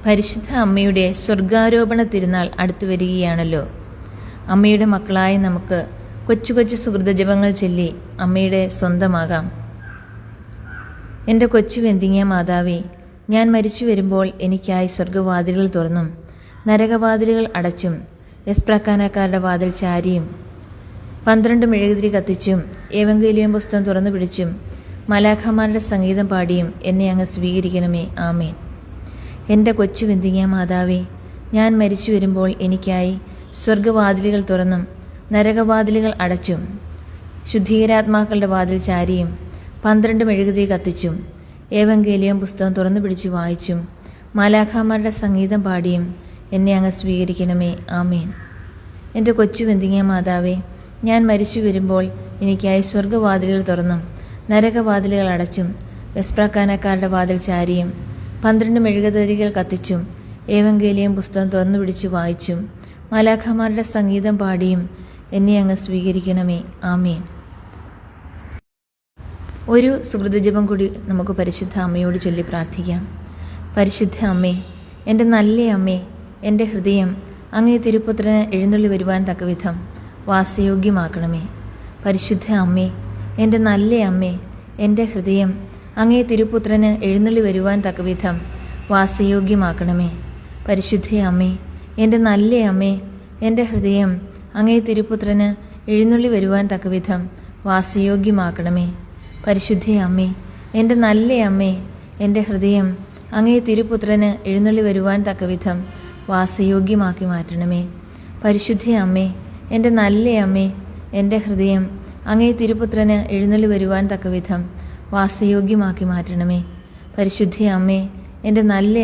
പരിശുദ്ധ അമ്മയുടെ സ്വർഗാരോപണ തിരുനാൾ അടുത്തു വരികയാണല്ലോ. അമ്മയുടെ മക്കളായ നമുക്ക് കൊച്ചു കൊച്ചു സുഹൃതജപങ്ങൾ ചൊല്ലി അമ്മയുടെ സ്വന്തമാകാം. എൻ്റെ കൊച്ചു വെന്തിങ്ങ മാതാവേ, ഞാൻ മരിച്ചു വരുമ്പോൾ എനിക്കായി സ്വർഗവാതിലുകൾ തുറന്നും നരകവാതിലുകൾ അടച്ചും എസ്പ്രക്കാനക്കാരുടെ വാതിൽ ചാരിയും 12 മെഴുകുതിരി കത്തിച്ചും ഏവങ്കേലിയം പുസ്തകം തുറന്നു പിടിച്ചും മലാഖമാരുടെ സംഗീതം പാടിയും എന്നെ അങ്ങ് സ്വീകരിക്കണമേ. ആമേൻ. എൻ്റെ കൊച്ചു വെന്തിങ്ങ മാതാവേ, ഞാൻ മരിച്ചു വരുമ്പോൾ എനിക്കായി സ്വർഗവാതിലുകൾ തുറന്നും നരകവാതിലുകൾ അടച്ചും ശുദ്ധീകരാത്മാക്കളുടെ വാതിൽ ചാരിയും 12 മെഴുകുതിരി കത്തിച്ചും ഏവങ്കേലിയം പുസ്തകം തുറന്നു പിടിച്ച് വായിച്ചും മാലാഖമാരുടെ സംഗീതം പാടിയും എന്നെ അങ്ങ് സ്വീകരിക്കണമേ. ആമേൻ. എൻ്റെ കൊച്ചു വെന്തിങ്ങ മാതാവേ, ഞാൻ മരിച്ചു വരുമ്പോൾ എനിക്കായി സ്വർഗവാതിലുകൾ തുറന്നും നരകവാതിലുകൾ അടച്ചും വെസ്പ്രക്കാനക്കാരുടെ വാതിൽ ചാരിയും 12 മെഴുകുതിരികൾ കത്തിച്ചും ഏവങ്കേലിയം പുസ്തകം തുറന്നു പിടിച്ച് വായിച്ചും മാലാഖമാരുടെ സംഗീതം പാടിയും എന്നെ അങ്ങ് സ്വീകരിക്കണമേ. ആമേൻ. ഒരു സുഹൃതജപം കൂടി നമുക്ക് പരിശുദ്ധ അമ്മയോട് ചൊല്ലി പ്രാർത്ഥിക്കാം. പരിശുദ്ധ അമ്മേ, എൻ്റെ നല്ല അമ്മേ, എൻ്റെ ഹൃദയം അങ്ങേ തിരുപുത്രന് എഴുന്നള്ളി വരുവാൻ തക്കവിധം വാസയോഗ്യമാക്കണമേ. പരിശുദ്ധ അമ്മേ, എൻ്റെ നല്ല അമ്മേ, എൻ്റെ ഹൃദയം അങ്ങേ തിരുപുത്രന് എഴുന്നള്ളി വരുവാൻ തക്കവിധം വാസയോഗ്യമാക്കണമേ. പരിശുദ്ധ അമ്മേ, എൻ്റെ നല്ല അമ്മേ, എൻ്റെ ഹൃദയം അങ്ങേ തിരുപുത്രന് എഴുന്നള്ളി വരുവാൻ തക്കവിധം വാസയോഗ്യമാക്കണമേ. പരിശുദ്ധ അമ്മേ, എൻ്റെ നല്ല അമ്മേ, എൻ്റെ ഹൃദയം അങ്ങേ തിരുപുത്രന് എഴുന്നള്ളി വരുവാൻ തക്കവിധം വാസയോഗ്യമാക്കി മാറ്റണമേ. പരിശുദ്ധ അമ്മേ, എൻ്റെ നല്ല അമ്മേ, എൻ്റെ ഹൃദയം അങ്ങേ തിരുപുത്രന് എഴുന്നള്ളി വരുവാൻ തക്കവിധം വാസയോഗ്യമാക്കി മാറ്റണമേ. പരിശുദ്ധ അമ്മേ, എൻ്റെ നല്ല